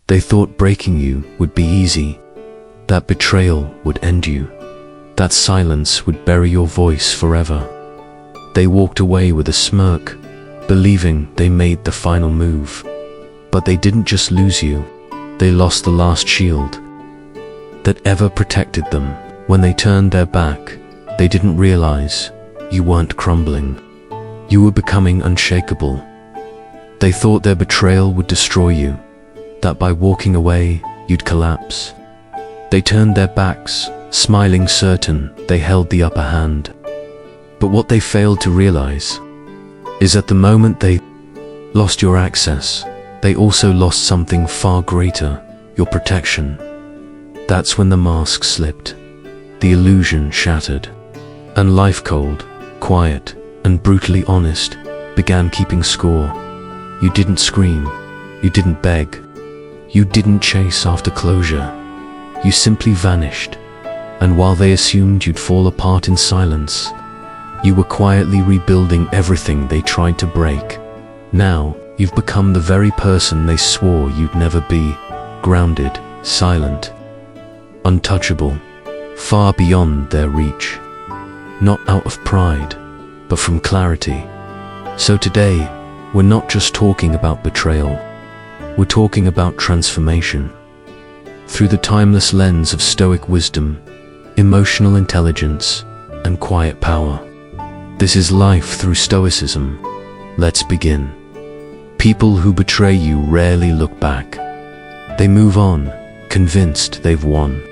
They thought breaking you would be easy, that betrayal would end you, that silence would bury your voice forever. They walked away with a smirk, believing they made the final move. But they didn't just lose you, they lost the last shield that ever protected them. When they turned their back, they didn't realize you weren't crumbling. You were becoming unshakable. They thought their betrayal would destroy you, that by walking away, you'd collapse. They turned their backs, smiling certain they held the upper hand. But what they failed to realize is at the moment they lost your access, they also lost something far greater, your protection. That's when the mask slipped, the illusion shattered, and life, cold, quiet, and brutally honest, began keeping score. You didn't scream, you didn't beg, you didn't chase after closure. You simply vanished, and while they assumed you'd fall apart in silence, you were quietly rebuilding everything they tried to break. Now, you've become the very person they swore you'd never be, grounded, silent, untouchable, far beyond their reach. Not out of pride, but from clarity. So today, we're not just talking about betrayal, we're talking about transformation. Through the timeless lens of Stoic wisdom, emotional intelligence, and quiet power. This is life through Stoicism. Let's begin. People who betray you rarely look back. They move on, convinced they've won.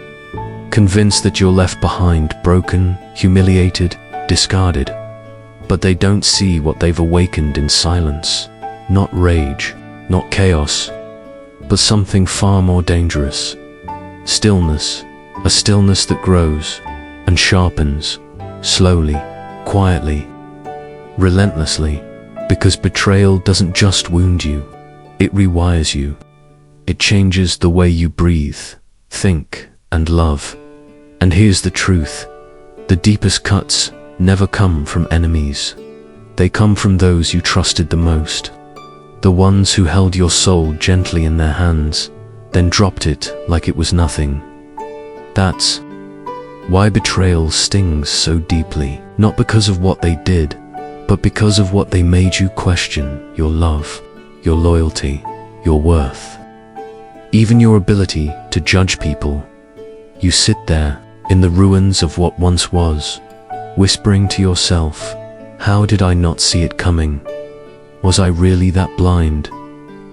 Convinced that you're left behind, broken, humiliated, discarded. But they don't see what they've awakened in silence. Not rage, not chaos, but something far more dangerous. Stillness, a stillness that grows and sharpens, slowly, quietly, relentlessly, because betrayal doesn't just wound you, it rewires you. It changes the way you breathe, think, and love. And here's the truth, the deepest cuts never come from enemies. They come from those you trusted the most, the ones who held your soul gently in their hands, then dropped it like it was nothing. That's why betrayal stings so deeply, not because of what they did, but because of what they made you question your love, your loyalty, your worth, even your ability to judge people. You sit there, in the ruins of what once was, whispering to yourself, how did I not see it coming? Was I really that blind?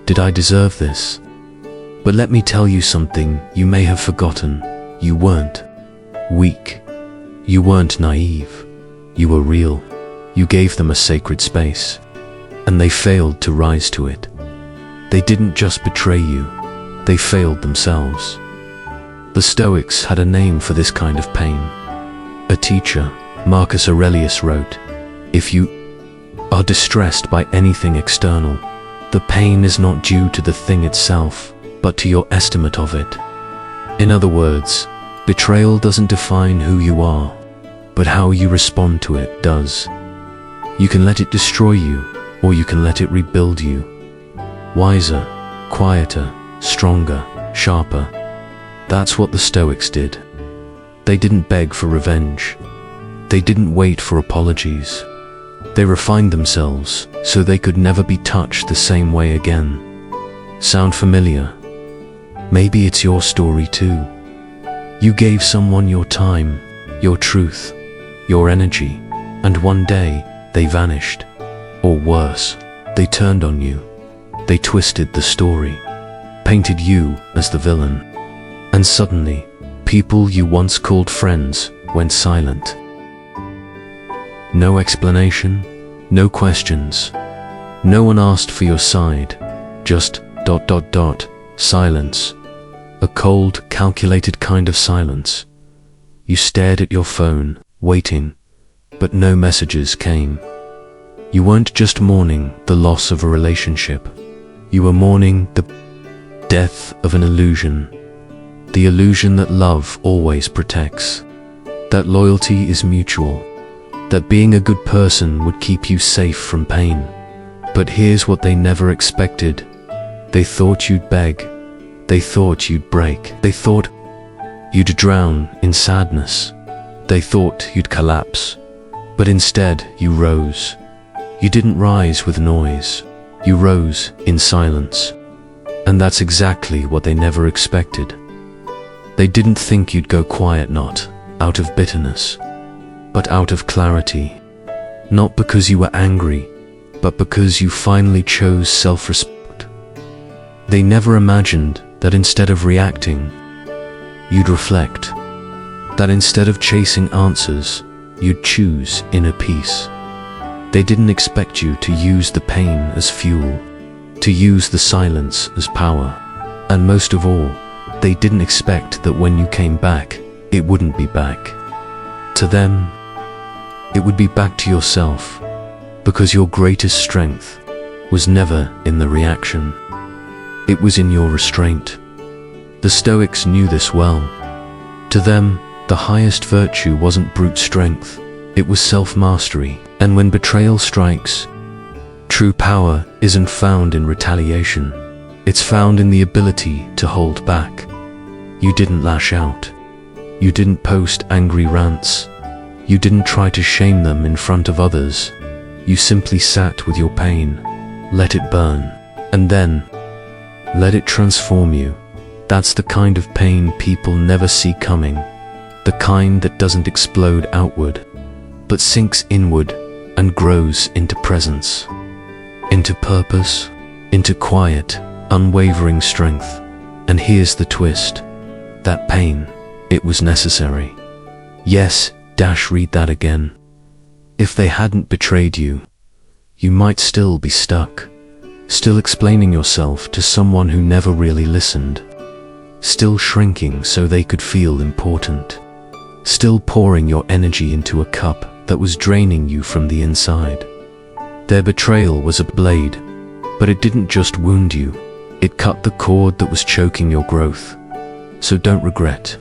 Did I deserve this? But let me tell you something you may have forgotten. You weren't weak. You weren't naive. You were real. You gave them a sacred space, and they failed to rise to it. They didn't just betray you, they failed themselves. The Stoics had a name for this kind of pain. A teacher, Marcus Aurelius, wrote, "If you are distressed by anything external, the pain is not due to the thing itself, but to your estimate of it." In other words, betrayal doesn't define who you are, but how you respond to it does. You can let it destroy you, or you can let it rebuild you. Wiser, quieter, stronger, sharper. That's what the Stoics did. They didn't beg for revenge. They didn't wait for apologies. They refined themselves so they could never be touched the same way again. Sound familiar? Maybe it's your story too. You gave someone your time, your truth, your energy, and one day they vanished. Or worse, they turned on you. They twisted the story, painted you as the villain. And suddenly, people you once called friends went silent. No explanation, no questions. No one asked for your side, just ... silence. A cold, calculated kind of silence. You stared at your phone, waiting, but no messages came. You weren't just mourning the loss of a relationship. You were mourning the death of an illusion. The illusion that love always protects, that loyalty is mutual, that being a good person would keep you safe from pain. But here's what they never expected. They thought you'd beg. They thought you'd break. They thought you'd drown in sadness. They thought you'd collapse. But instead, you rose. You didn't rise with noise. You rose in silence. And that's exactly what they never expected. They didn't think you'd go quiet, not out of bitterness, but out of clarity. Not because you were angry, but because you finally chose self-respect. They never imagined that instead of reacting, you'd reflect. That instead of chasing answers, you'd choose inner peace. They didn't expect you to use the pain as fuel, to use the silence as power. And most of all, they didn't expect that when you came back, it wouldn't be back to them. It would be back to yourself, because your greatest strength was never in the reaction. It was in your restraint. The Stoics knew this well. To them, the highest virtue wasn't brute strength, it was self-mastery. And when betrayal strikes, true power isn't found in retaliation. It's found in the ability to hold back. You didn't lash out. You didn't post angry rants. You didn't try to shame them in front of others. You simply sat with your pain, let it burn, and then let it transform you. That's the kind of pain people never see coming. The kind that doesn't explode outward, but sinks inward and grows into presence, into purpose, into quiet, unwavering strength. And here's the twist. That pain, it was necessary. Yes, read that again. If they hadn't betrayed you, you might still be stuck, still explaining yourself to someone who never really listened, still shrinking so they could feel important, still pouring your energy into a cup that was draining you from the inside. Their betrayal was a blade, but it didn't just wound you, it cut the cord that was choking your growth. So don't regret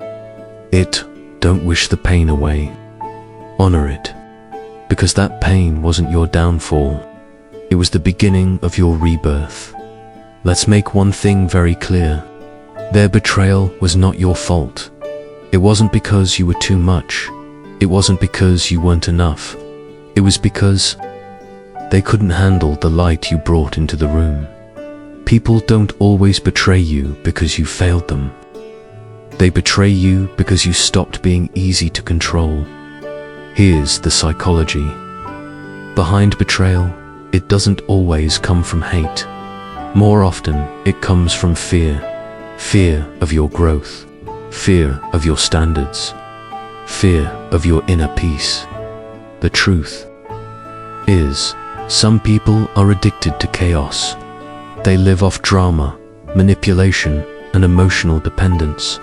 it, don't wish the pain away. Honor it, because that pain wasn't your downfall. It was the beginning of your rebirth. Let's make one thing very clear. Their betrayal was not your fault. It wasn't because you were too much. It wasn't because you weren't enough. It was because they couldn't handle the light you brought into the room. People don't always betray you because you failed them. They betray you because you stopped being easy to control. Here's the psychology. Behind betrayal, it doesn't always come from hate. More often, it comes from fear. Fear of your growth. Fear of your standards. Fear of your inner peace. The truth is, some people are addicted to chaos. They live off drama, manipulation, and emotional dependence.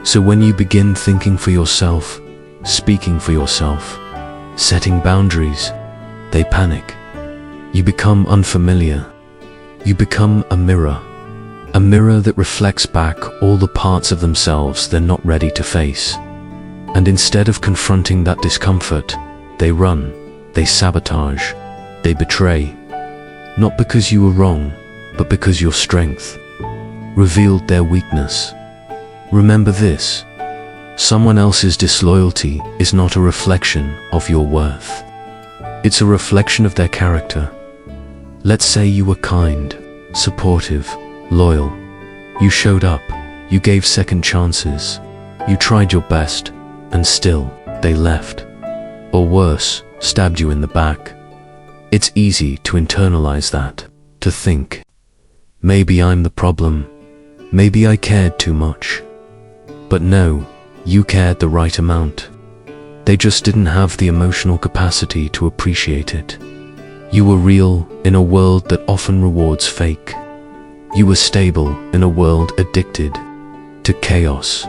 So when you begin thinking for yourself, speaking for yourself, setting boundaries, they panic. You become unfamiliar. You become a mirror that reflects back all the parts of themselves they're not ready to face. And instead of confronting that discomfort, they run, they sabotage, they betray. Not because you were wrong, but because your strength revealed their weakness. Remember this. Someone else's disloyalty is not a reflection of your worth. It's a reflection of their character. Let's say you were kind, supportive, loyal. You showed up, you gave second chances, you tried your best, and still, they left. Or worse, stabbed you in the back. It's easy to internalize that, to think, maybe I'm the problem, maybe I cared too much. But no, you cared the right amount. They just didn't have the emotional capacity to appreciate it. You were real in a world that often rewards fake. You were stable in a world addicted to chaos.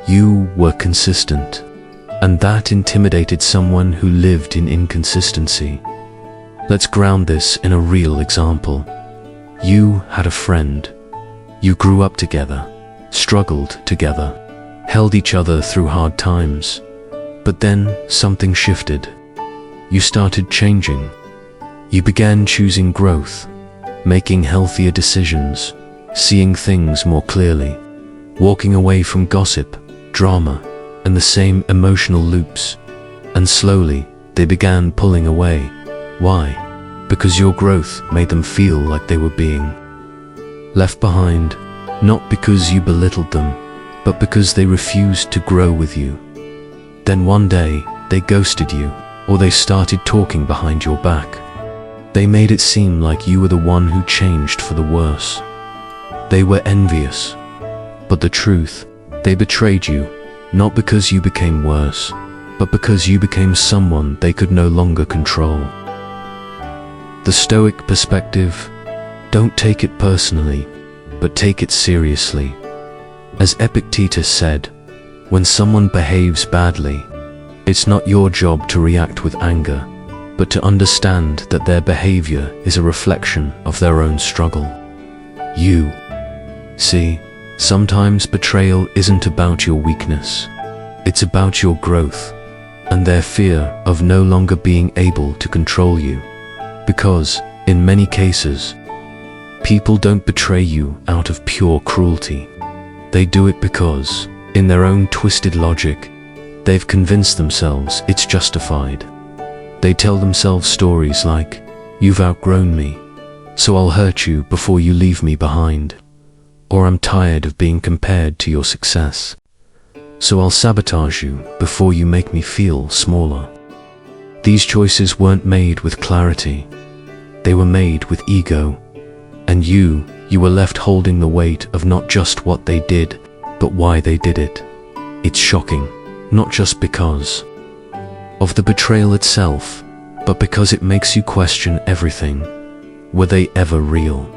You were consistent, and that intimidated someone who lived in inconsistency. Let's ground this in a real example. You had a friend. You grew up together, struggled together, held each other through hard times. But then something shifted. You started changing. You began choosing growth, making healthier decisions, seeing things more clearly, walking away from gossip, drama, and the same emotional loops. And slowly, they began pulling away. Why? Because your growth made them feel like they were being left behind, not because you belittled them, but because they refused to grow with you. Then one day, they ghosted you, or they started talking behind your back. They made it seem like you were the one who changed for the worse. They were envious. But the truth, they betrayed you, not because you became worse, but because you became someone they could no longer control. The Stoic perspective: don't take it personally, but take it seriously. As Epictetus said, when someone behaves badly, it's not your job to react with anger, but to understand that their behavior is a reflection of their own struggle. You see, sometimes betrayal isn't about your weakness. It's about your growth and their fear of no longer being able to control you. Because, in many cases, people don't betray you out of pure cruelty. They do it because, in their own twisted logic, they've convinced themselves it's justified. They tell themselves stories like, "You've outgrown me, so I'll hurt you before you leave me behind." Or, "I'm tired of being compared to your success, so I'll sabotage you before you make me feel smaller." These choices weren't made with clarity. They were made with ego. And you were left holding the weight of not just what they did, but why they did it. It's shocking, not just because of the betrayal itself, but because it makes you question everything. Were they ever real?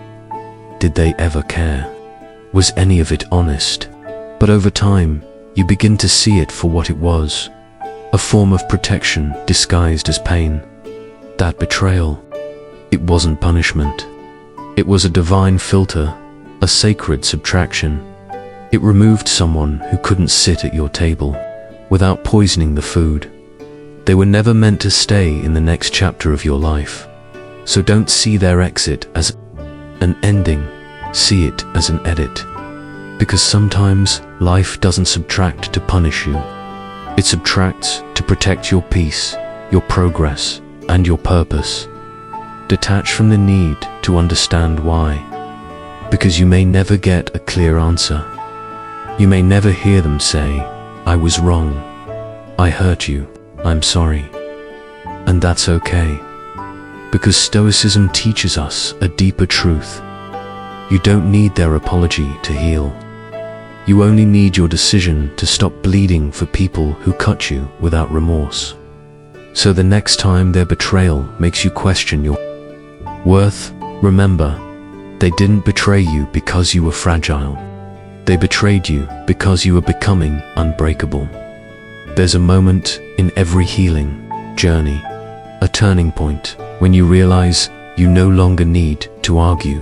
Did they ever care? Was any of it honest? But over time, you begin to see it for what it was, a form of protection disguised as pain. That betrayal, it wasn't punishment. It was a divine filter, a sacred subtraction. It removed someone who couldn't sit at your table without poisoning the food. They were never meant to stay in the next chapter of your life. So don't see their exit as an ending, see it as an edit. Because sometimes life doesn't subtract to punish you. It subtracts to protect your peace, your progress, and your purpose. Detach from the need to understand why. Because you may never get a clear answer. You may never hear them say, "I was wrong. I hurt you. I'm sorry." And that's okay. Because Stoicism teaches us a deeper truth. You don't need their apology to heal. You only need your decision to stop bleeding for people who cut you without remorse. So the next time their betrayal makes you question your worth, remember, they didn't betray you because you were fragile. They betrayed you because you were becoming unbreakable. There's a moment in every healing journey, a turning point, when you realize you no longer need to argue,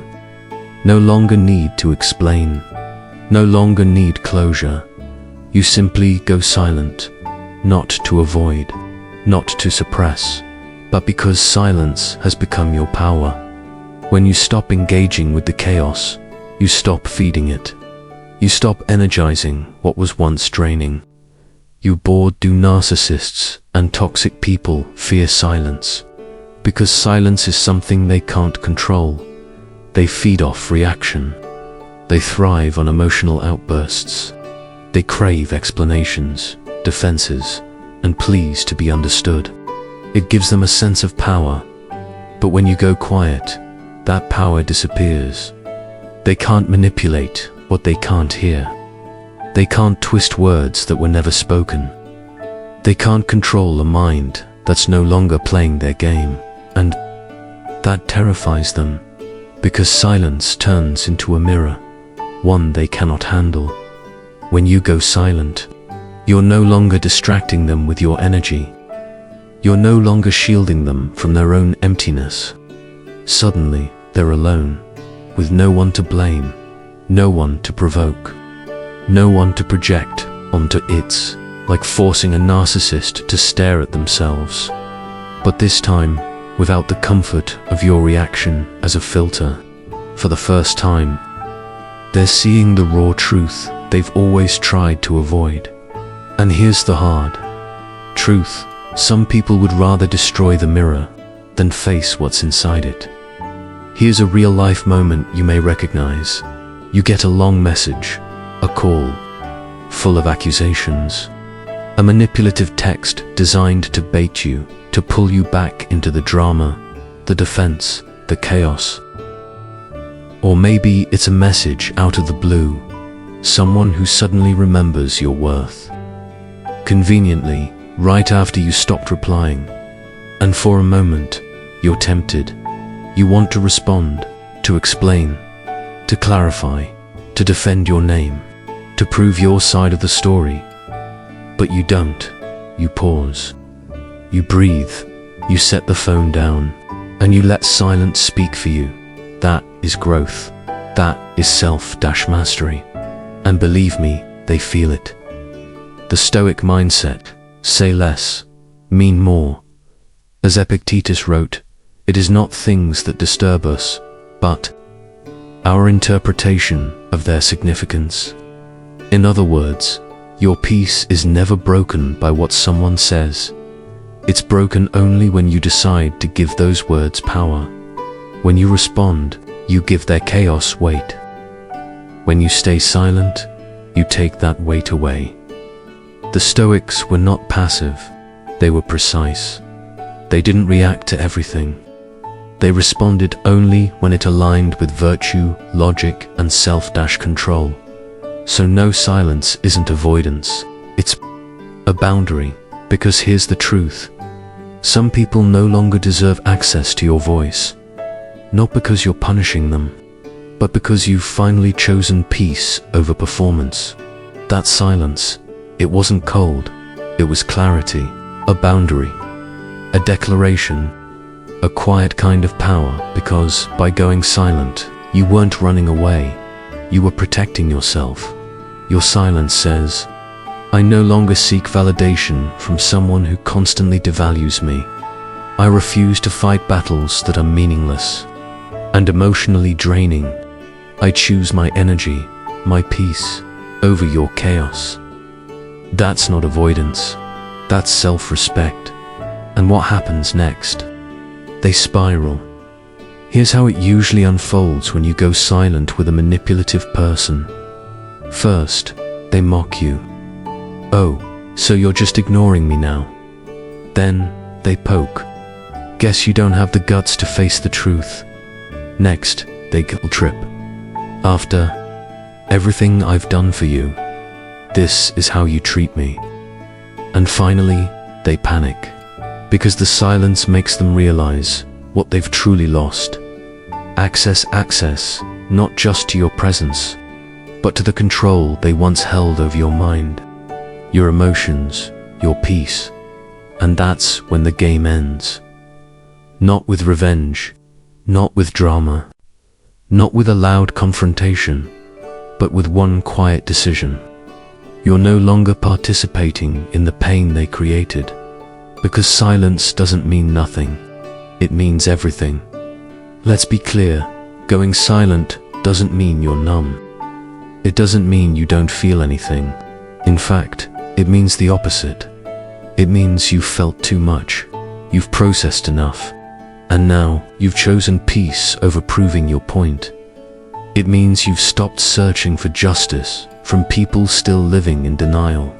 no longer need to explain, no longer need closure. You simply go silent, not to avoid, not to suppress, but because silence has become your power. When you stop engaging with the chaos, you stop feeding it. You stop energizing what was once draining. You bored do narcissists and toxic people fear silence, because silence is something they can't control. They feed off reaction. They thrive on emotional outbursts. They crave explanations, defenses, and pleas to be understood. It gives them a sense of power. But when you go quiet, that power disappears. They can't manipulate what they can't hear. They can't twist words that were never spoken. They can't control a mind that's no longer playing their game. And that terrifies them, because silence turns into a mirror, one they cannot handle. When you go silent, you're no longer distracting them with your energy. You're no longer shielding them from their own emptiness. Suddenly, they're alone, with no one to blame, no one to provoke, no one to project onto. It's like forcing a narcissist to stare at themselves. But this time, without the comfort of your reaction as a filter. For the first time, They're seeing the raw truth they've always tried to avoid. And here's the hard truth. Some people would rather destroy the mirror than face what's inside it. Here's a real-life moment you may recognize. You get a long message, a call, full of accusations, a manipulative text designed to bait you, to pull you back into the drama, the defense, the chaos. Or maybe it's a message out of the blue, someone who suddenly remembers your worth. Conveniently, right after you stopped replying, and for a moment, you're tempted. You want to respond, to explain, to clarify, to defend your name, to prove your side of the story. But you don't. You pause. You breathe. You set the phone down, and you let silence speak for you. That is growth. That is self-mastery. And believe me, they feel it. The Stoic mindset: say less, mean more. As Epictetus wrote, it is not things that disturb us, but our interpretation of their significance. In other words, your peace is never broken by what someone says. It's broken only when you decide to give those words power. When you respond, you give their chaos weight. When you stay silent, you take that weight away. The Stoics were not passive, they were precise. They didn't react to everything. They responded only when it aligned with virtue, logic, and self-control. So no, silence isn't avoidance, it's a boundary, because here's the truth. Some people no longer deserve access to your voice, not because you're punishing them, but because you've finally chosen peace over performance. That silence, it wasn't cold, it was clarity, a boundary, a declaration, a quiet kind of power, because by going silent, you weren't running away, you were protecting yourself. Your silence says, I no longer seek validation from someone who constantly devalues me. I refuse to fight battles that are meaningless and emotionally draining. I choose my energy, my peace, over your chaos. That's not avoidance, that's self-respect. And what happens next? They spiral. Here's how it usually unfolds when you go silent with a manipulative person. First, they mock you. Oh, so you're just ignoring me now. Then, they poke. Guess you don't have the guts to face the truth. Next, they guilt trip. After everything I've done for you, this is how you treat me. And finally, they panic, because the silence makes them realize what they've truly lost. Access, not just to your presence, but to the control they once held over your mind, your emotions, your peace. And that's when the game ends. Not with revenge, not with drama, not with a loud confrontation, but with one quiet decision. You're no longer participating in the pain they created, because silence doesn't mean nothing, it means everything. Let's be clear, going silent doesn't mean you're numb. It doesn't mean you don't feel anything. In fact, it means the opposite. It means you've felt too much, you've processed enough, and now you've chosen peace over proving your point. It means you've stopped searching for justice from people still living in denial.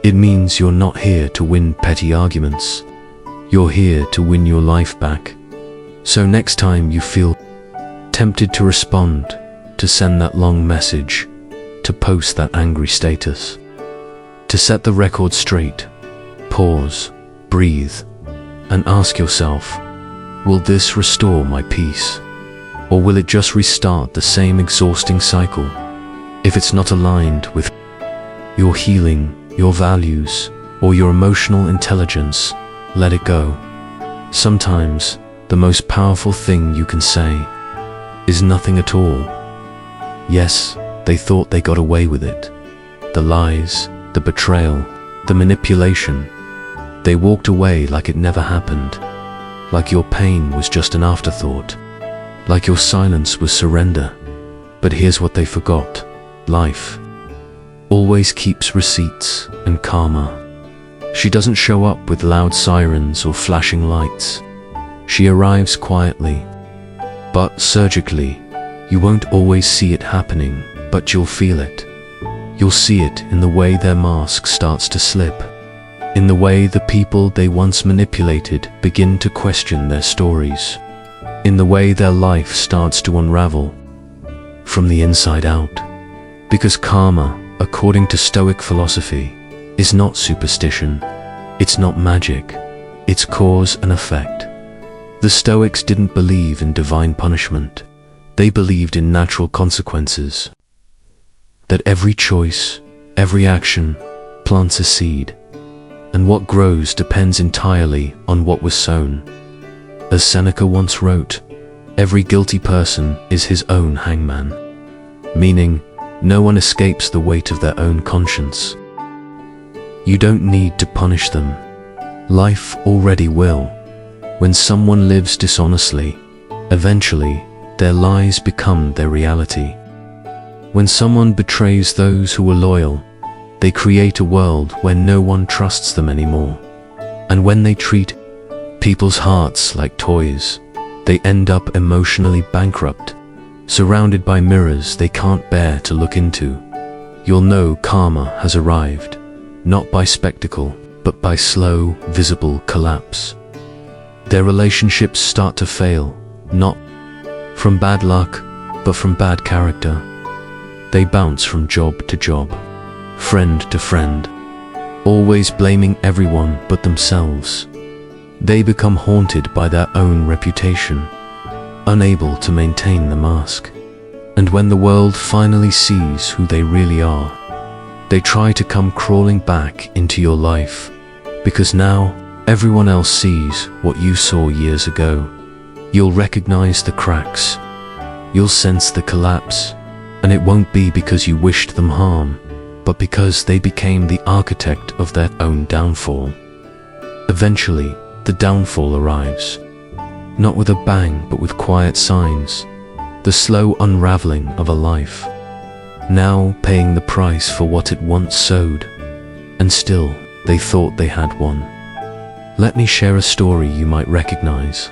It means you're not here to win petty arguments. You're here to win your life back. So next time you feel tempted to respond, to send that long message, to post that angry status, to set the record straight, pause, breathe, and ask yourself, will this restore my peace? Or will it just restart the same exhausting cycle? If it's not aligned with your healing, your values, or your emotional intelligence, let it go. Sometimes, the most powerful thing you can say is nothing at all. Yes, they thought they got away with it. The lies, the betrayal, the manipulation. They walked away like it never happened. Like your pain was just an afterthought. Like your silence was surrender. But here's what they forgot. Life always keeps receipts and karma. She doesn't show up with loud sirens or flashing lights. She arrives quietly, but surgically. You won't always see it happening, but you'll feel it. You'll see it in the way their mask starts to slip, in the way the people they once manipulated begin to question their stories, in the way their life starts to unravel from the inside out. Because karma, according to Stoic philosophy, is not superstition, it's not magic, it's cause and effect. The Stoics didn't believe in divine punishment. They believed in natural consequences, that every choice, every action plants a seed, and what grows depends entirely on what was sown. As Seneca once wrote, every guilty person is his own hangman, meaning no one escapes the weight of their own conscience. You don't need to punish them. Life already will. When someone lives dishonestly, eventually their lies become their reality. When someone betrays those who are loyal, they create a world where no one trusts them anymore. And when they treat people's hearts like toys, they end up emotionally bankrupt, surrounded by mirrors they can't bear to look into. You'll know karma has arrived, not by spectacle, but by slow, visible collapse. Their relationships start to fail, not from bad luck, but from bad character. They bounce from job to job, friend to friend, always blaming everyone but themselves. They become haunted by their own reputation, unable to maintain the mask. And when the world finally sees who they really are, they try to come crawling back into your life, because now everyone else sees what you saw years ago. You'll recognize the cracks, you'll sense the collapse, and it won't be because you wished them harm, but because they became the architect of their own downfall. Eventually, the downfall arrives, not with a bang but with quiet signs, the slow unraveling of a life, now paying the price for what it once sowed, and still they thought they had won. Let me share a story you might recognize.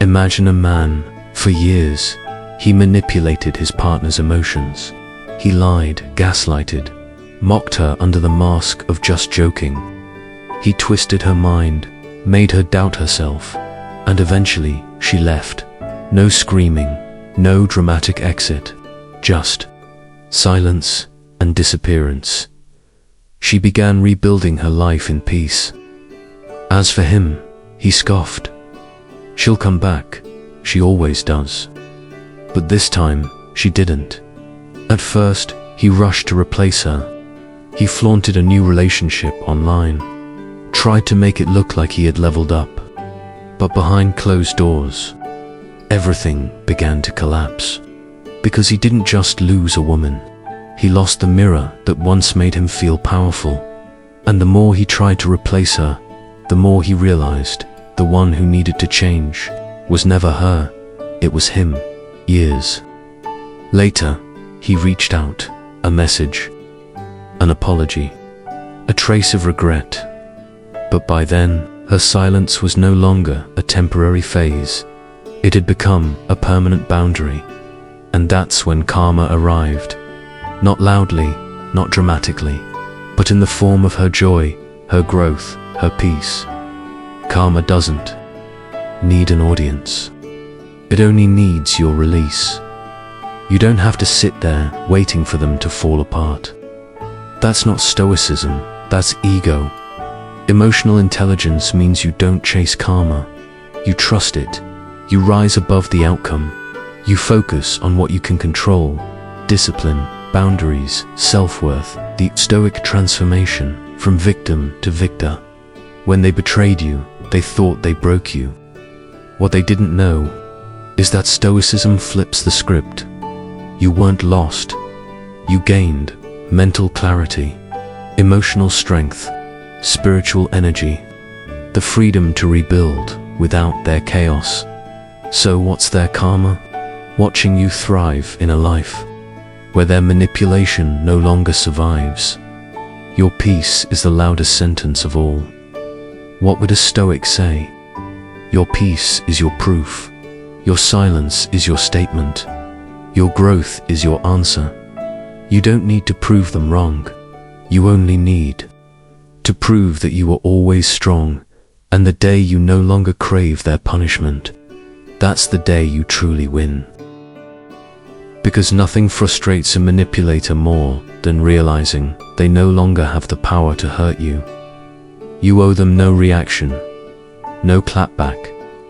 Imagine a man. For years, he manipulated his partner's emotions. He lied, gaslighted, mocked her under the mask of just joking. He twisted her mind, made her doubt herself, and eventually she left. No screaming, no dramatic exit, just silence and disappearance. She began rebuilding her life in peace. As for him, he scoffed. She'll come back, she always does. But this time, she didn't. At first, he rushed to replace her. He flaunted a new relationship online, tried to make it look like he had leveled up. But behind closed doors, everything began to collapse. Because he didn't just lose a woman, he lost the mirror that once made him feel powerful. And the more he tried to replace her, the more he realized the one who needed to change was never her, it was him. Years later, he reached out, a message, an apology, a trace of regret. But by then, her silence was no longer a temporary phase. It had become a permanent boundary. And that's when karma arrived. Not loudly, not dramatically, but in the form of her joy, her growth, her peace. Karma doesn't need an audience. It only needs your release. You don't have to sit there waiting for them to fall apart. That's not Stoicism, that's ego. Emotional intelligence means you don't chase karma. You trust it. You rise above the outcome. You focus on what you can control: discipline, boundaries, self-worth, the Stoic transformation from victim to victor. When they betrayed you, they thought they broke you. What they didn't know is that Stoicism flips the script. You weren't lost. You gained mental clarity, emotional strength, spiritual energy, the freedom to rebuild without their chaos. So what's their karma? watching you thrive in a life where their manipulation no longer survives. Your peace is the loudest sentence of all. What would a Stoic say? Your peace is your proof. Your silence is your statement. Your growth is your answer. You don't need to prove them wrong. You only need to prove that you are always strong, and the day you no longer crave their punishment, that's the day you truly win. Because nothing frustrates a manipulator more than realizing they no longer have the power to hurt you. You owe them no reaction, no clapback,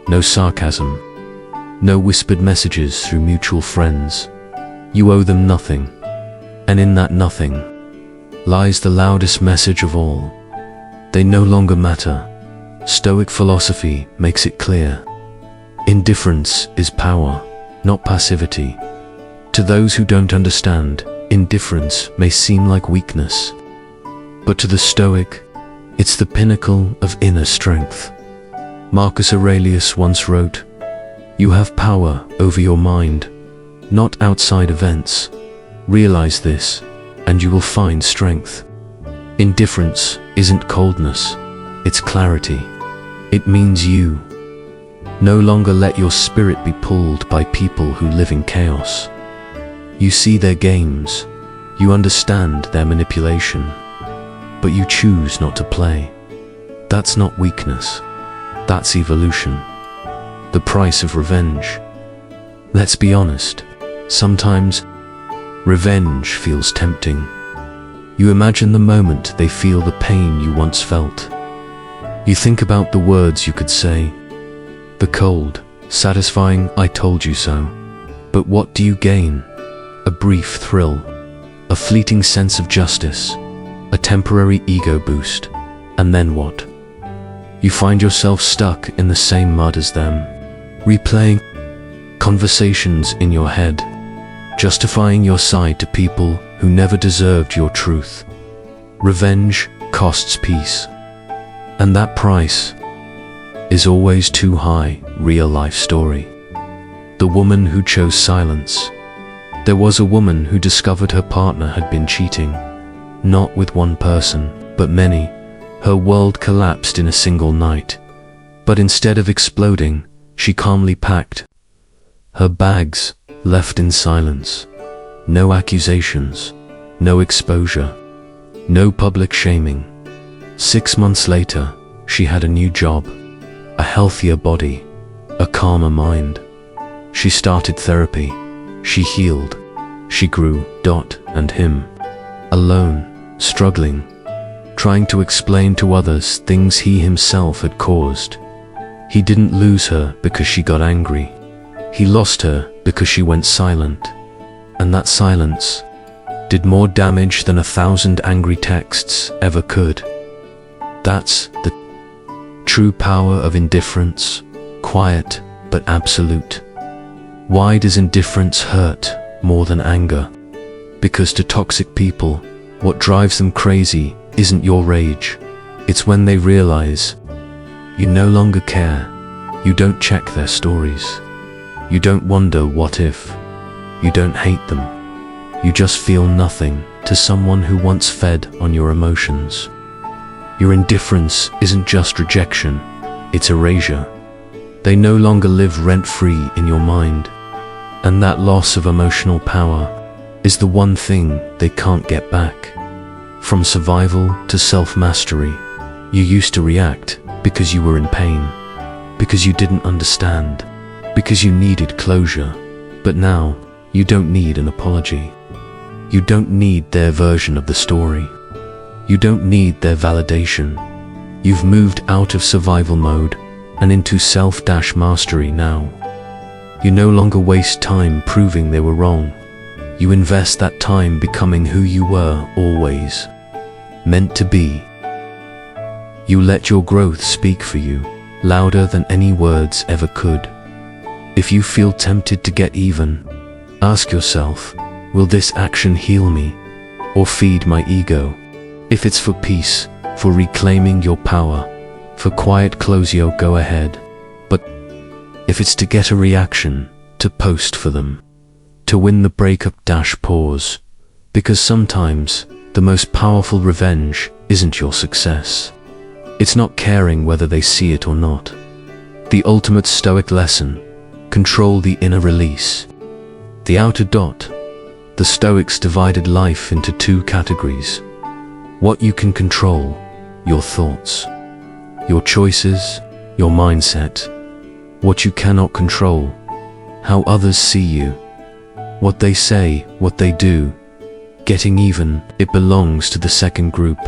no sarcasm, no whispered messages through mutual friends. You owe them nothing, and in that nothing lies the loudest message of all. They no longer matter. Stoic philosophy makes it clear. Indifference is power, not passivity. To those who don't understand, indifference may seem like weakness, but to the Stoic, it's the pinnacle of inner strength. Marcus Aurelius once wrote, "You have power over your mind, not outside events. Realize this, and you will find strength." Indifference isn't coldness, it's clarity. It means you no longer let your spirit be pulled by people who live in chaos. You see their games, you understand their manipulation, but you choose not to play. That's not weakness, that's evolution. The price of revenge. Let's be honest, sometimes revenge feels tempting. You imagine the moment they feel the pain you once felt. You think about the words you could say, the cold, satisfying "I told you so." But what do you gain? A brief thrill, a fleeting sense of justice, a temporary ego boost, and then what? You find yourself stuck in the same mud as them, replaying conversations in your head, justifying your side to people who never deserved your truth. Revenge costs peace, and that price is always too high. Real life story. The woman who chose silence. There was a woman who discovered her partner had been cheating, not with one person, but many. Her world collapsed in a single night, but instead of exploding, she calmly packed her bags, left in silence. No accusations, no exposure, no public shaming. 6 months later, she had a new job, a healthier body, a calmer mind. She started therapy. She healed. She grew. And him, alone, struggling, trying to explain to others things he himself had caused. He didn't lose her because she got angry. He lost her because she went silent. And that silence did more damage than 1,000 angry texts ever could. That's the true power of indifference, quiet but absolute. Why does indifference hurt more than anger? Because to toxic people, what drives them crazy isn't your rage. It's when they realize you no longer care. You don't check their stories. You don't wonder what if. You don't hate them. You just feel nothing to someone who once fed on your emotions. Your indifference isn't just rejection, it's erasure. They no longer live rent-free in your mind. And that loss of emotional power is the one thing they can't get back. From survival to self-mastery, you used to react because you were in pain, because you didn't understand, because you needed closure. But now, you don't need an apology. You don't need their version of the story. You don't need their validation. You've moved out of survival mode and into self-mastery now. You no longer waste time proving they were wrong. You invest that time becoming who you were always meant to be. You let your growth speak for you, louder than any words ever could. If you feel tempted to get even, ask yourself, will this action heal me or feed my ego? If it's for peace, for reclaiming your power, for quiet closure, go ahead. But if it's to get a reaction, to post for them, to win the breakup - pause, because sometimes the most powerful revenge isn't your success. It's not caring whether they see it or not. The ultimate Stoic lesson: control the inner release. The outer dot. The Stoics divided life into two categories. What you can control, your thoughts, your choices, your mindset. What you cannot control, how others see you, what they say, what they do. Getting even, it belongs to the second group.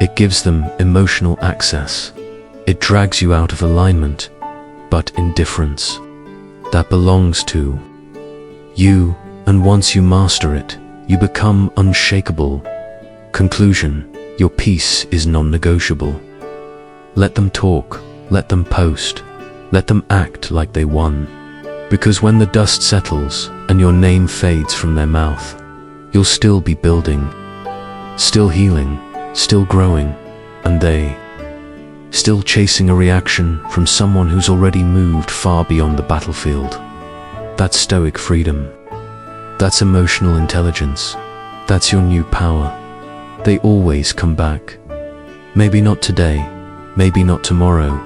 It gives them emotional access. It drags you out of alignment, but indifference. That belongs to you, and once you master it, you become unshakable. Conclusion: your peace is non-negotiable. Let them talk, let them post, let them act like they won. Because when the dust settles and your name fades from their mouth, you'll still be building, still healing, still growing, and they still chasing a reaction from someone who's already moved far beyond the battlefield. That's Stoic freedom. That's emotional intelligence. That's your new power. They always come back. Maybe not today, maybe not tomorrow,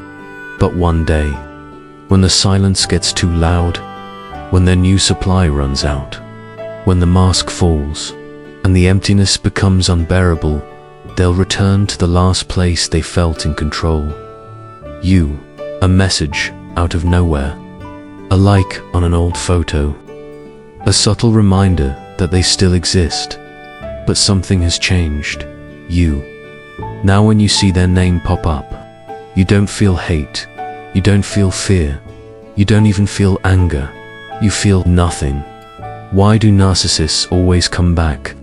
but one day, when the silence gets too loud, when their new supply runs out, when the mask falls, and the emptiness becomes unbearable, they'll return to the last place they felt in control. You, a message out of nowhere, a like on an old photo, a subtle reminder that they still exist, but something has changed. You. Now when you see their name pop up, you don't feel hate, you don't feel fear, you don't even feel anger, you feel nothing. Why do narcissists always come back?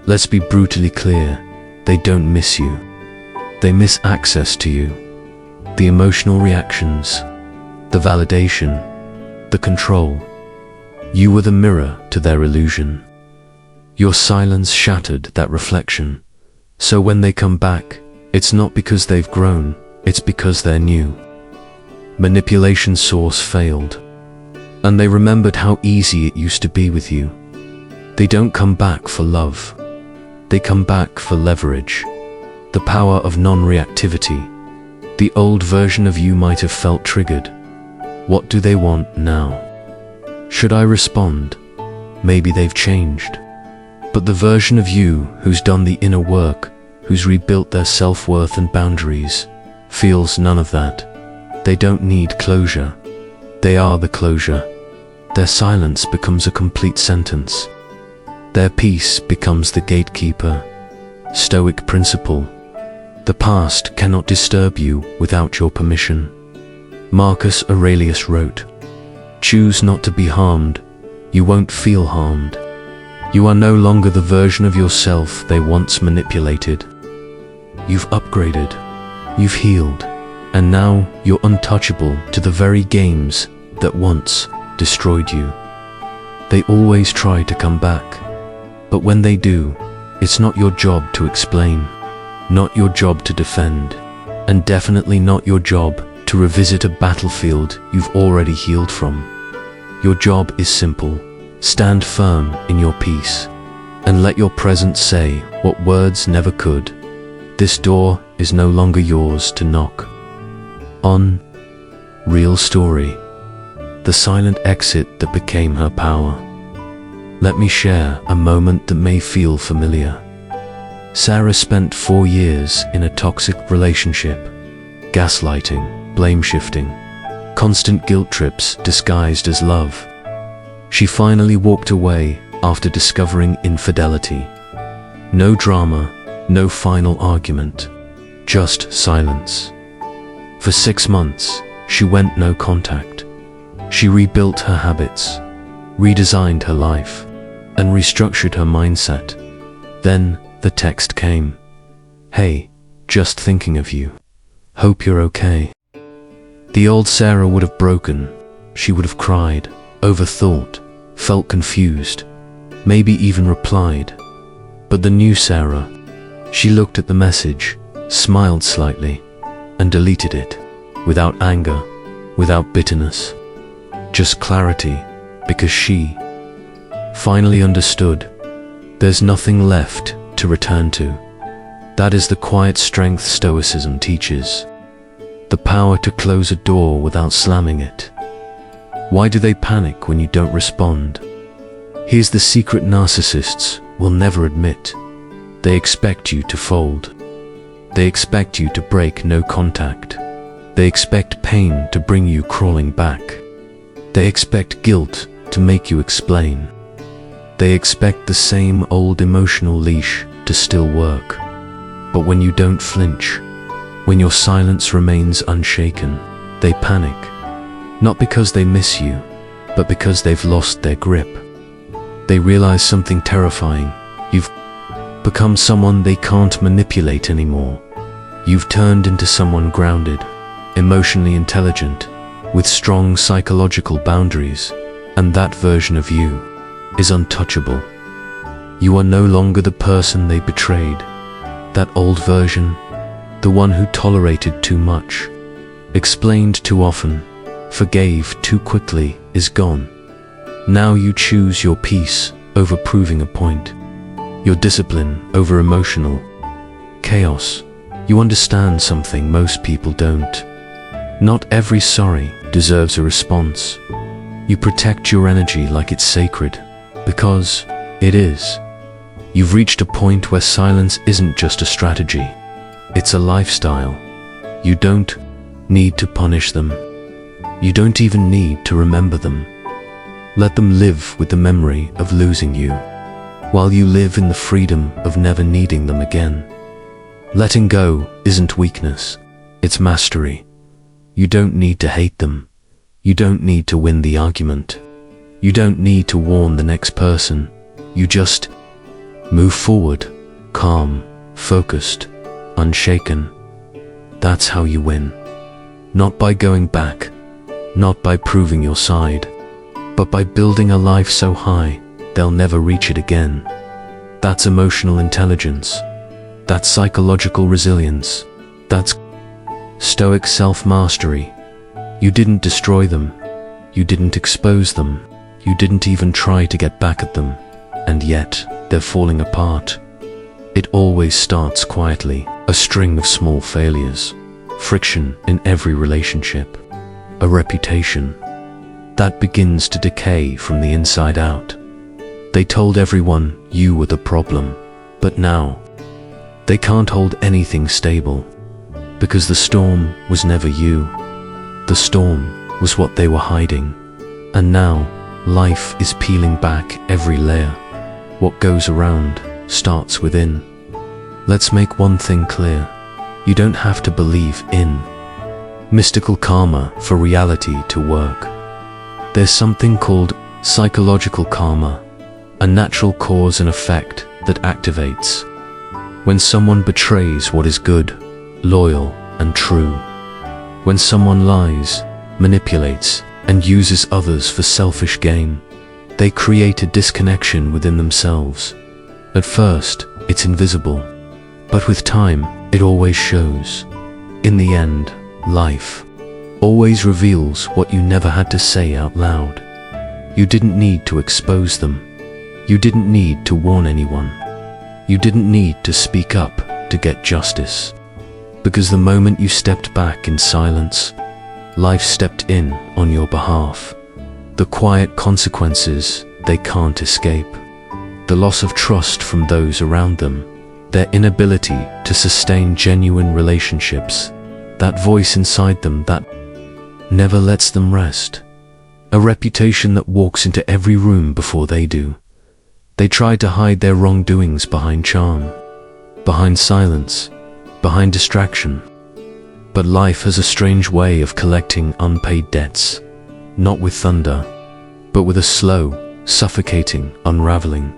Let's be brutally clear, they don't miss you. They miss access to you. The emotional reactions, the validation, the control. You were the mirror to their illusion. Your silence shattered that reflection. So when they come back, it's not because they've grown, it's because they're new. Manipulation source failed, and they remembered how easy it used to be with you. They don't come back for love. They come back for leverage, the power of non-reactivity. The old version of you might have felt triggered. What do they want now? Should I respond? Maybe they've changed. But the version of you who's done the inner work, who's rebuilt their self-worth and boundaries, feels none of that. They don't need closure. They are the closure. Their silence becomes a complete sentence. Their peace becomes the gatekeeper. Stoic principle. The past cannot disturb you without your permission. Marcus Aurelius wrote, "Choose not to be harmed. You won't feel harmed. You are no longer the version of yourself they once manipulated. You've upgraded, you've healed, and now you're untouchable to the very games that once destroyed you." They always try to come back, but when they do, it's not your job to explain, not your job to defend, and definitely not your job to revisit a battlefield you've already healed from. Your job is simple. Stand firm in your peace, and let your presence say what words never could. This door is no longer yours to knock on. Real story. The silent exit that became her power. Let me share a moment that may feel familiar. Sarah spent 4 years in a toxic relationship. Gaslighting, blame shifting, constant guilt trips disguised as love. She finally walked away after discovering infidelity. No drama, no final argument, just silence. For 6 months, she went no contact. She rebuilt her habits, redesigned her life, and restructured her mindset. Then the text came. "Hey, just thinking of you. Hope you're okay." The old Sarah would have broken. She would have cried, overthought, felt confused, maybe even replied. But the new Sarah, she looked at the message, smiled slightly, and deleted it, without anger, without bitterness. just clarity, because she finally understood. There's nothing left to return to. That is the quiet strength Stoicism teaches. The power to close a door without slamming it. Why do they panic when you don't respond? Here's the secret narcissists will never admit. They expect you to fold. They expect you to break no contact. They expect pain to bring you crawling back. They expect guilt to make you explain. They expect the same old emotional leash to still work. But when you don't flinch, when your silence remains unshaken, they panic. Not because they miss you, but because they've lost their grip. They realize something terrifying. You've become someone they can't manipulate anymore. You've turned into someone grounded, emotionally intelligent, with strong psychological boundaries, and that version of you is untouchable. You are no longer the person they betrayed. That old version, the one who tolerated too much, explained too often, forgave too quickly, is gone. Now you choose your peace over proving a point, your discipline over emotional chaos. You understand something most people don't. Not every sorry deserves a response. You protect your energy like it's sacred, because it is. You've reached a point where silence isn't just a strategy, it's a lifestyle. You don't need to punish them. You don't even need to remember them. Let them live with the memory of losing you, while you live in the freedom of never needing them again. Letting go isn't weakness, it's mastery. You don't need to hate them. You don't need to win the argument. You don't need to warn the next person. You just move forward, calm, focused, unshaken. That's how you win. Not by going back, not by proving your side, but by building a life so high they'll never reach it again. That's emotional intelligence. That's psychological resilience. That's Stoic self-mastery. You didn't destroy them. You didn't expose them. You didn't even try to get back at them. And yet, they're falling apart. It always starts quietly, a string of small failures, friction in every relationship, a reputation that begins to decay from the inside out. They told everyone you were the problem, but now they can't hold anything stable, because the storm was never you. The storm was what they were hiding, and now life is peeling back every layer. What goes around starts within. Let's make one thing clear. You don't have to believe in mystical karma for reality to work. There's something called psychological karma, a natural cause and effect that activates when someone betrays what is good, loyal, and true. When someone lies, manipulates, and uses others for selfish gain, they create a disconnection within themselves. At first, it's invisible, but with time, it always shows. In the end, life always reveals what you never had to say out loud. You didn't need to expose them. You didn't need to warn anyone. You didn't need to speak up to get justice. Because the moment you stepped back in silence, life stepped in on your behalf. The quiet consequences they can't escape. The loss of trust from those around them. Their inability to sustain genuine relationships. That voice inside them that never lets them rest. A reputation that walks into every room before they do. They try to hide their wrongdoings behind charm, behind silence, behind distraction. But life has a strange way of collecting unpaid debts, not with thunder, but with a slow, suffocating unraveling.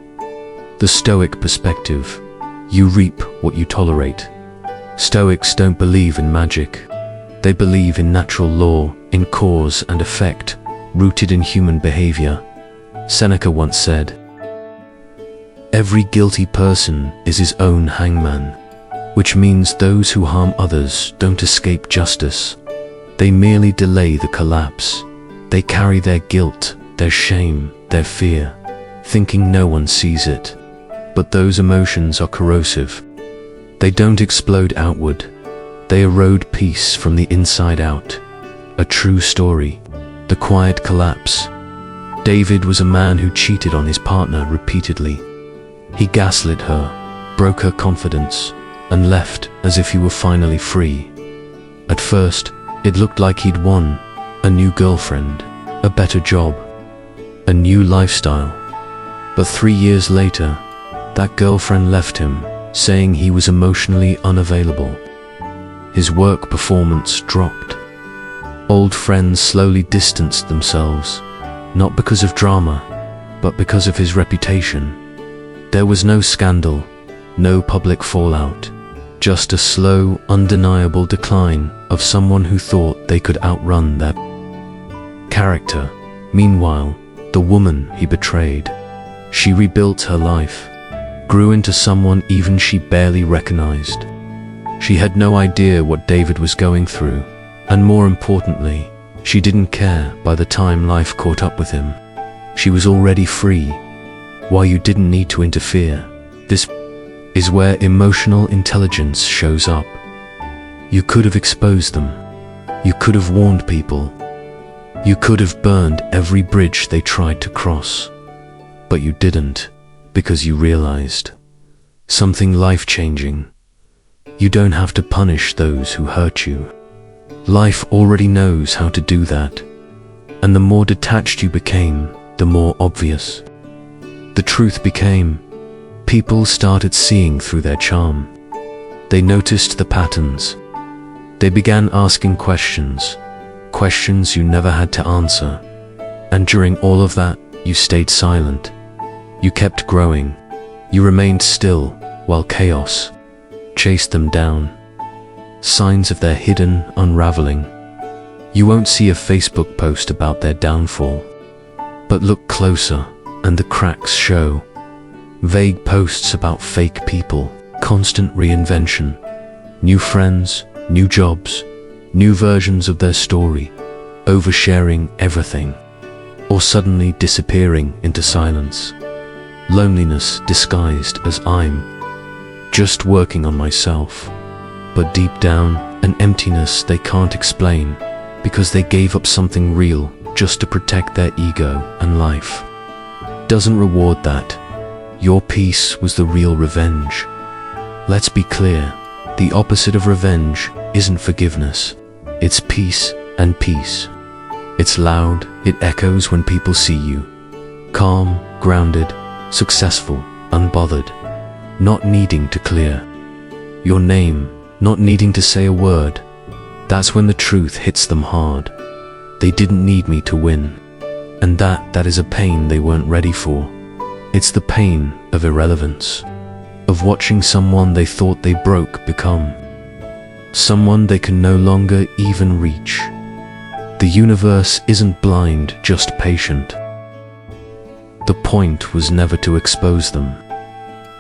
The Stoic perspective: you reap what you tolerate. Stoics don't believe in magic. They believe in natural law, in cause and effect, rooted in human behavior. Seneca once said, "Every guilty person is his own hangman," which means those who harm others don't escape justice. They merely delay the collapse. They carry their guilt, their shame, their fear, thinking no one sees it. But those emotions are corrosive. They don't explode outward. They erode peace from the inside out. A true story. The quiet collapse. David was a man who cheated on his partner repeatedly. He gaslit her, broke her confidence, and left as if he were finally free. At first, it looked like he'd won. A new girlfriend, a better job, a new lifestyle. But 3 years later, that girlfriend left him, saying he was emotionally unavailable. His work performance dropped. Old friends slowly distanced themselves, not because of drama, but because of his reputation. There was no scandal, no public fallout, just a slow, undeniable decline of someone who thought they could outrun their character. Meanwhile, the woman he betrayed, she rebuilt her life, grew into someone even she barely recognized. She had no idea what David was going through, and more importantly, she didn't care by the time life caught up with him. She was already free, while you didn't need to interfere. This is where emotional intelligence shows up. You could have exposed them. You could have warned people. You could have burned every bridge they tried to cross. But you didn't, because you realized something life-changing. You don't have to punish those who hurt you. Life already knows how to do that. And the more detached you became, the more obvious. The truth became, people started seeing through their charm. They noticed the patterns. They began asking questions you never had to answer. And during all of that, you stayed silent. You kept growing. You remained still while chaos chased them down. Signs of their hidden unraveling. You won't see a Facebook post about their downfall. But look closer, and the cracks show. Vague posts about fake people, constant reinvention, new friends, new jobs, new versions of their story, oversharing everything, or suddenly disappearing into silence. Loneliness disguised as I'm just working on myself. But deep down, an emptiness they can't explain, because they gave up something real just to protect their ego and life. Doesn't reward that. Your peace was the real revenge. Let's be clear, the opposite of revenge isn't forgiveness. It's peace and peace. It's loud, it echoes when people see you. Calm, grounded, successful, unbothered, not needing to clear your name, not needing to say a word. That's when the truth hits them hard. They didn't need me to win. And that is a pain they weren't ready for. It's the pain of irrelevance, of watching someone they thought they broke become someone they can no longer even reach. The universe isn't blind, just patient. The point was never to expose them.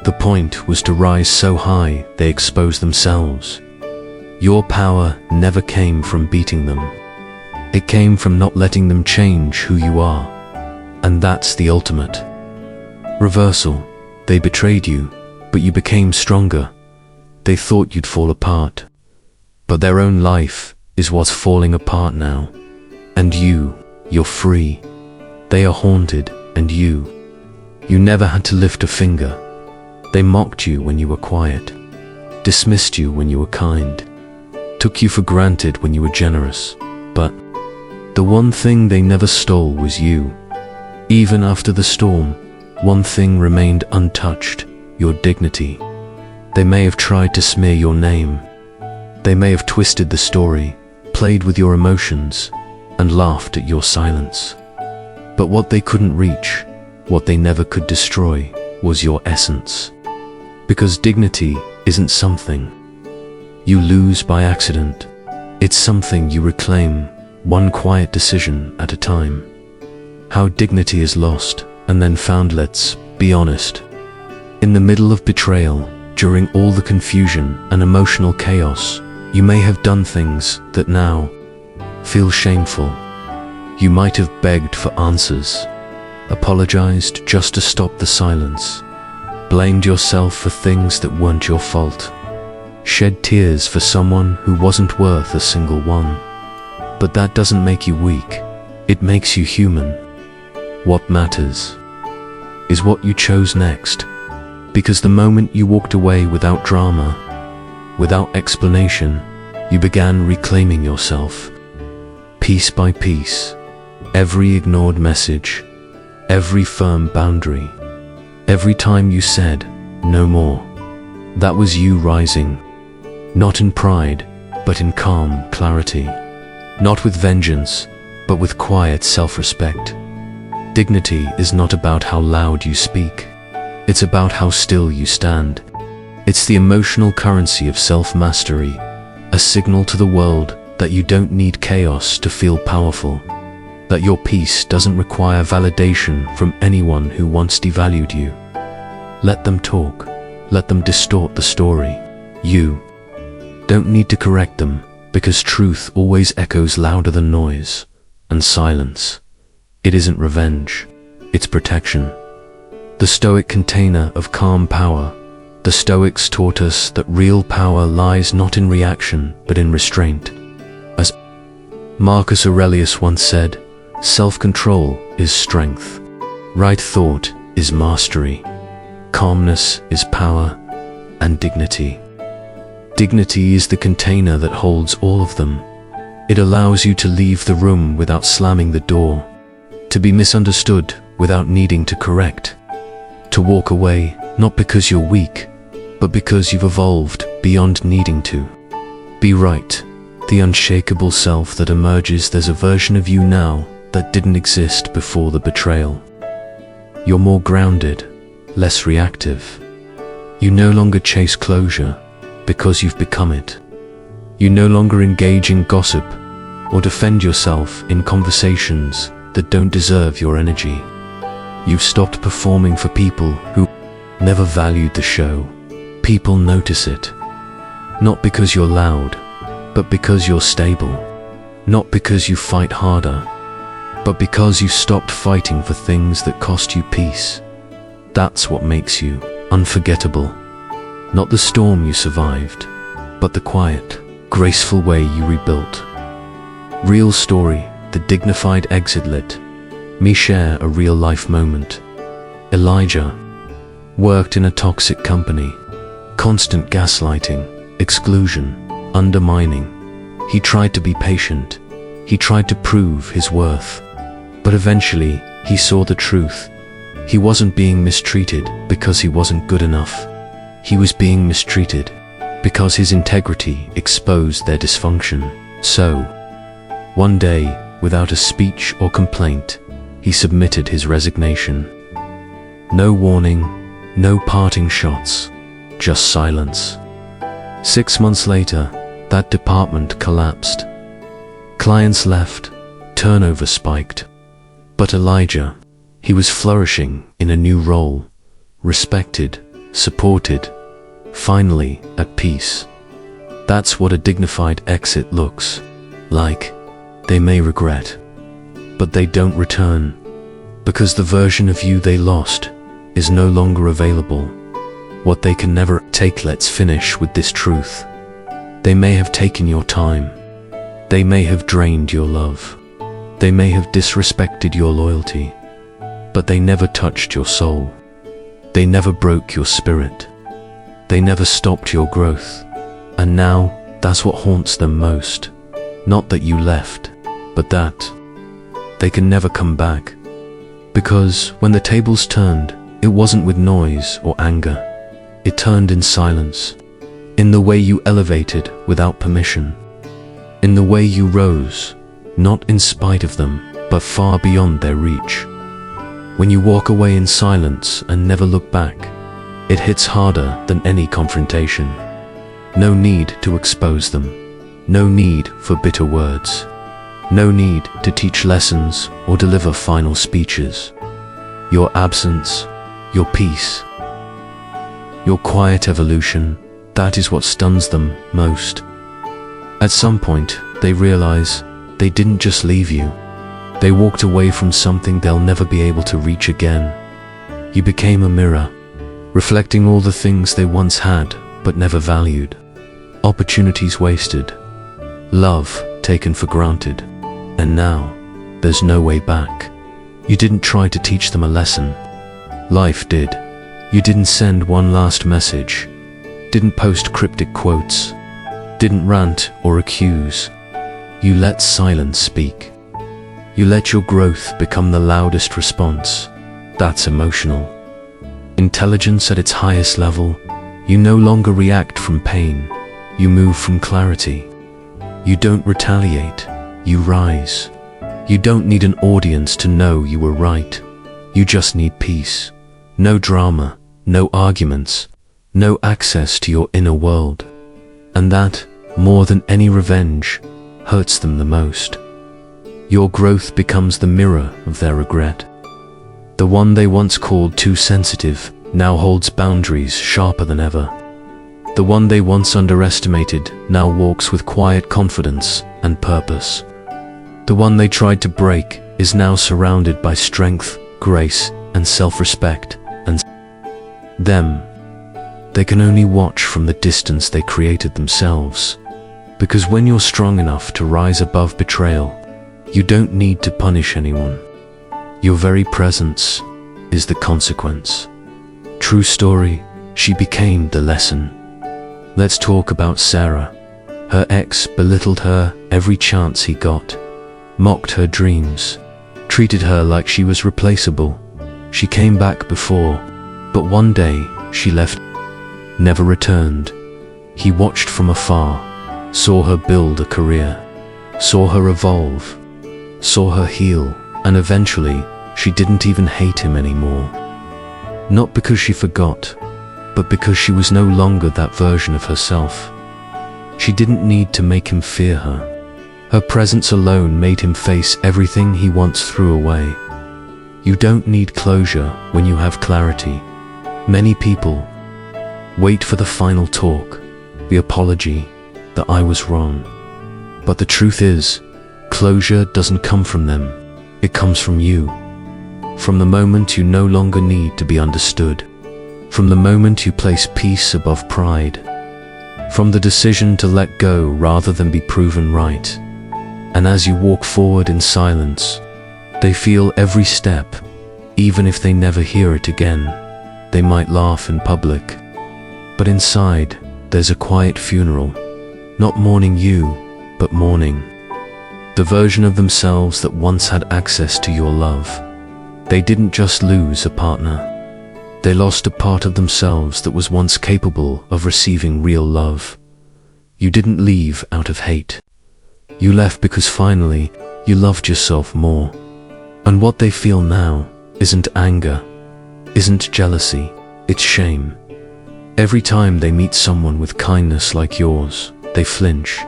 The point was to rise so high they expose themselves. Your power never came from beating them. It came from not letting them change who you are. And that's the ultimate reversal. They betrayed you, but you became stronger. They thought you'd fall apart. But their own life is what's falling apart now. And you're free. They are haunted, and you never had to lift a finger. They mocked you when you were quiet, dismissed you when you were kind, took you for granted when you were generous. But the one thing they never stole was you. Even after the storm, one thing remained untouched: your dignity. They may have tried to smear your name. They may have twisted the story, played with your emotions, and laughed at your silence. But what they couldn't reach, what they never could destroy, was your essence. Because dignity isn't something you lose by accident. It's something you reclaim, one quiet decision at a time. How dignity is lost and then found. Let's be honest. In the middle of betrayal, during all the confusion and emotional chaos, you may have done things that now feel shameful. You might have begged for answers, apologized just to stop the silence, blamed yourself for things that weren't your fault, shed tears for someone who wasn't worth a single one. But that doesn't make you weak, it makes you human. What matters is what you chose next, because the moment you walked away without drama, without explanation, you began reclaiming yourself. Piece by piece, every ignored message, every firm boundary, every time you said, no more, that was you rising, not in pride, but in calm clarity, not with vengeance, but with quiet self-respect. Dignity is not about how loud you speak, it's about how still you stand. It's the emotional currency of self-mastery, a signal to the world that you don't need chaos to feel powerful, that your peace doesn't require validation from anyone who once devalued you. Let them talk, let them distort the story. You don't need to correct them, because truth always echoes louder than noise and silence. It isn't revenge, it's protection. The Stoic container of calm power. The Stoics taught us that real power lies not in reaction, but in restraint. As Marcus Aurelius once said, self-control is strength, right thought is mastery, calmness is power, and dignity. Dignity is the container that holds all of them. It allows you to leave the room without slamming the door, to be misunderstood without needing to correct, to walk away not because you're weak, but because you've evolved beyond needing to. Be right, the unshakable self that emerges. There's a version of you now that didn't exist before the betrayal. You're more grounded, less reactive. You no longer chase closure because you've become it. You no longer engage in gossip or defend yourself in conversations that don't deserve your energy. You've stopped performing for people who never valued the show. People notice it, not because you're loud, but because you're stable. Not because you fight harder, but because you stopped fighting for things that cost you peace. That's what makes you unforgettable. Not the storm you survived, but the quiet, graceful way you rebuilt. Real story, the dignified exit. Let me share a real-life moment. Elijah worked in a toxic company. Constant gaslighting, exclusion, undermining. He tried to be patient. He tried to prove his worth. But eventually, he saw the truth. He wasn't being mistreated because he wasn't good enough. He was being mistreated because his integrity exposed their dysfunction. So, one day, without a speech or complaint, he submitted his resignation. No warning, no parting shots, just silence. 6 months later, that department collapsed. Clients left, turnover spiked. But Elijah, he was flourishing in a new role, respected, supported, finally at peace. That's what a dignified exit looks like. They may regret, but they don't return, because the version of you they lost is no longer available. What they can never take. Let's finish with this truth. They may have taken your time. They may have drained your love. They may have disrespected your loyalty, but they never touched your soul. They never broke your spirit. They never stopped your growth. And now, that's what haunts them most. Not that you left, but that they can never come back. Because when the tables turned, it wasn't with noise or anger. It turned in silence, in the way you elevated without permission, in the way you rose, not in spite of them, but far beyond their reach. When you walk away in silence and never look back, it hits harder than any confrontation. No need to expose them, no need for bitter words, no need to teach lessons or deliver final speeches. Your absence, your peace, your quiet evolution, that is what stuns them most. At some point, they realize they didn't just leave you. They walked away from something they'll never be able to reach again. You became a mirror, reflecting all the things they once had but never valued. Opportunities wasted, love taken for granted, and now there's no way back. You didn't try to teach them a lesson. Life did. You didn't send one last message, didn't post cryptic quotes, didn't rant or accuse. You let silence speak. You let your growth become the loudest response. That's emotional. Intelligence at its highest level. You no longer react from pain. You move from clarity. You don't retaliate. You rise. You don't need an audience to know you were right. You just need peace. No drama, no arguments, no access to your inner world. And that, more than any revenge, hurts them the most. Your growth becomes the mirror of their regret. The one they once called too sensitive now holds boundaries sharper than ever. The one they once underestimated now walks with quiet confidence and purpose. The one they tried to break is now surrounded by strength, grace, and self-respect, and them, they can only watch from the distance they created themselves. Because when you're strong enough to rise above betrayal, you don't need to punish anyone. Your very presence is the consequence. True story, she became the lesson. Let's talk about Sarah. Her ex belittled her every chance he got, mocked her dreams, treated her like she was replaceable. She came back before, but one day she left, never returned. He watched from afar, saw her build a career, saw her evolve, saw her heal, and eventually she didn't even hate him anymore. Not because she forgot, but because she was no longer that version of herself. She didn't need to make him fear her. Her presence alone made him face everything he once threw away. You don't need closure when you have clarity. Many people wait for the final talk, the apology, that I was wrong. But the truth is, closure doesn't come from them. It comes from you. From the moment you no longer need to be understood. From the moment you place peace above pride. From the decision to let go rather than be proven right. And as you walk forward in silence, they feel every step, even if they never hear it again. They might laugh in public, but inside, there's a quiet funeral, not mourning you, but mourning the version of themselves that once had access to your love. They didn't just lose a partner. They lost a part of themselves that was once capable of receiving real love. You didn't leave out of hate. You left because finally, you loved yourself more. And what they feel now isn't anger, isn't jealousy, it's shame. Every time they meet someone with kindness like yours, they flinch.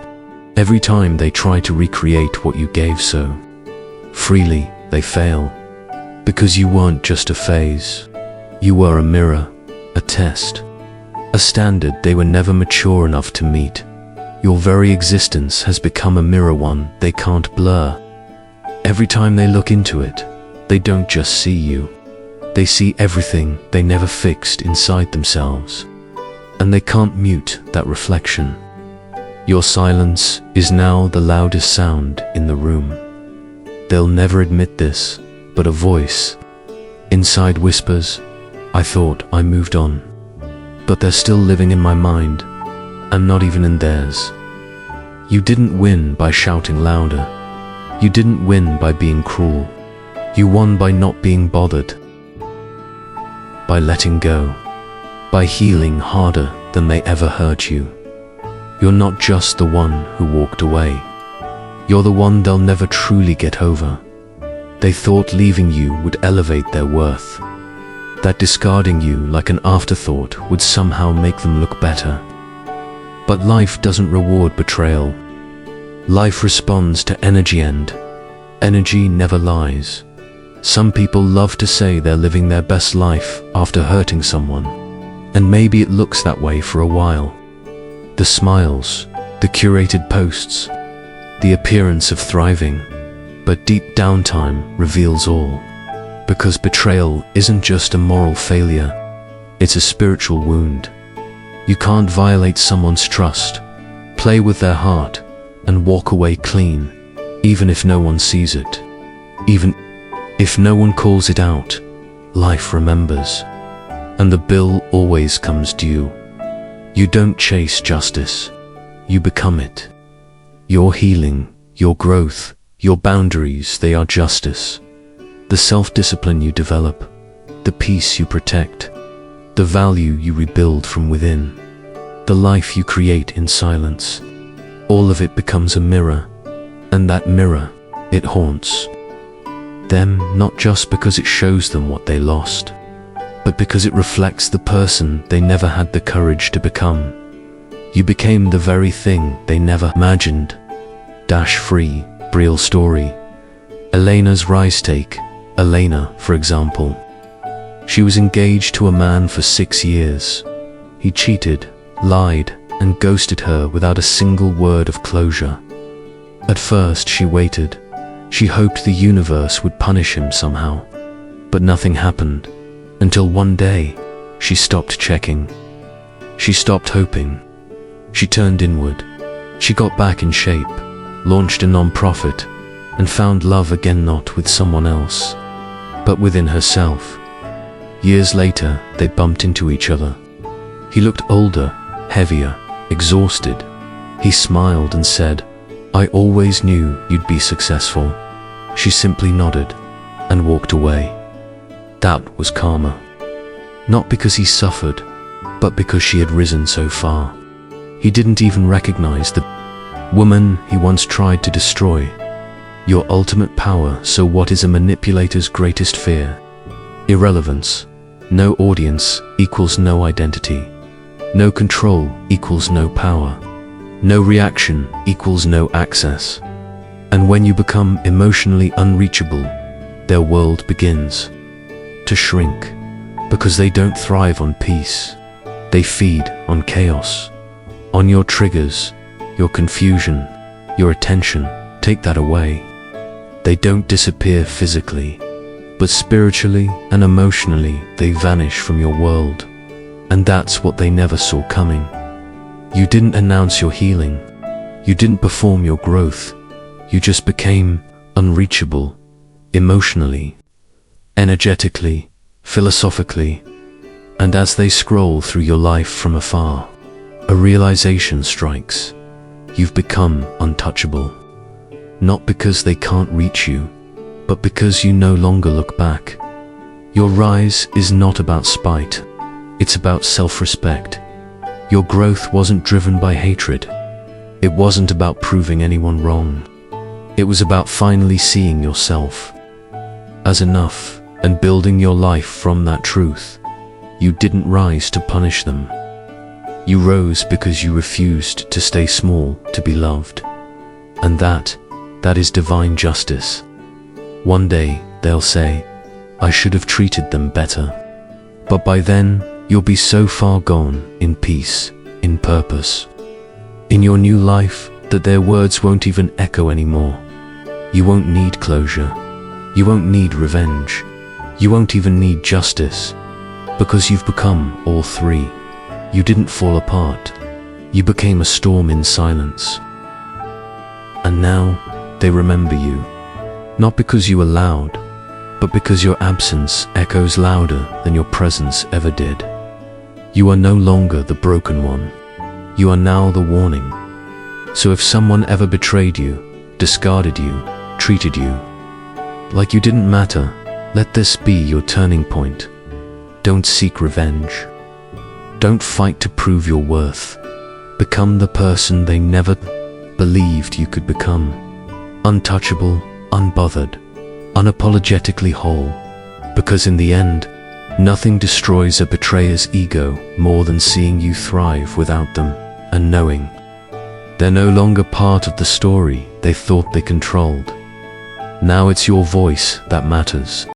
Every time they try to recreate what you gave so freely, they fail. Because you weren't just a phase. You were a mirror, a test, a standard they were never mature enough to meet. Your very existence has become a mirror, one they can't blur. Every time they look into it, they don't just see you. They see everything they never fixed inside themselves. And they can't mute that reflection. Your silence is now the loudest sound in the room. They'll never admit this, but a voice inside whispers, I thought I moved on. But they're still living in my mind, and not even in theirs. You didn't win by shouting louder. You didn't win by being cruel. You won by not being bothered. By letting go. By healing harder than they ever hurt you. You're not just the one who walked away. You're the one they'll never truly get over. They thought leaving you would elevate their worth. That discarding you like an afterthought would somehow make them look better. But life doesn't reward betrayal. Life responds to energy, and energy never lies. Some people love to say they're living their best life after hurting someone. And maybe it looks that way for a while. The smiles, the curated posts, the appearance of thriving. But deep downtime reveals all. Because betrayal isn't just a moral failure, it's a spiritual wound. You can't violate someone's trust, play with their heart, and walk away clean, even if no one sees it. Even if no one calls it out, life remembers. And the bill always comes due. You don't chase justice, you become it. Your healing, your growth, your boundaries, they are justice. The self-discipline you develop, the peace you protect, the value you rebuild from within, the life you create in silence, all of it becomes a mirror, and that mirror, it haunts them not just because it shows them what they lost, but because it reflects the person they never had the courage to become. You became the very thing they never imagined. Free, Betrayal story. Elena's rise take. Elena, for example. She was engaged to a man for 6 years. He cheated, lied, and ghosted her without a single word of closure. At first she waited. She hoped the universe would punish him somehow. But nothing happened, until one day, she stopped checking. She stopped hoping. She turned inward. She got back in shape, launched a non-profit, and found love again, not with someone else, but within herself. Years later, they bumped into each other. He looked older, heavier, exhausted. He smiled and said, "I always knew you'd be successful." She simply nodded and walked away. That was karma. Not because he suffered, but because she had risen so far. He didn't even recognize the woman he once tried to destroy. Your ultimate power. So what is a manipulator's greatest fear? Irrelevance. No audience equals no identity. No control equals no power. No reaction equals no access. And when you become emotionally unreachable, their world begins to shrink, because they don't thrive on peace. They feed on chaos, on your triggers, your confusion, your attention. Take that away. They don't disappear physically, but spiritually and emotionally they vanish from your world. And that's what they never saw coming. You didn't announce your healing. You didn't perform your growth. You just became unreachable, emotionally, energetically, philosophically. And as they scroll through your life from afar, a realization strikes. You've become untouchable. Not because they can't reach you, but because you no longer look back. Your rise is not about spite. It's about self-respect. Your growth wasn't driven by hatred. It wasn't about proving anyone wrong. It was about finally seeing yourself as enough and building your life from that truth. You didn't rise to punish them. You rose because you refused to stay small to be loved. And that is divine justice. One day they'll say, "I should have treated them better." But by then, you'll be so far gone in peace, in purpose, in your new life, that their words won't even echo anymore. You won't need closure. You won't need revenge. You won't even need justice, because you've become all three. You didn't fall apart. You became a storm in silence. And now, they remember you, not because you were loud, but because your absence echoes louder than your presence ever did. You are no longer the broken one. You are now the warning. So if someone ever betrayed you, discarded you, treated you like you didn't matter, let this be your turning point. Don't seek revenge. Don't fight to prove your worth. Become the person they never believed you could become. Untouchable, unbothered, unapologetically whole. Because in the end, nothing destroys a betrayer's ego more than seeing you thrive without them, and knowing they're no longer part of the story they thought they controlled. Now it's your voice that matters.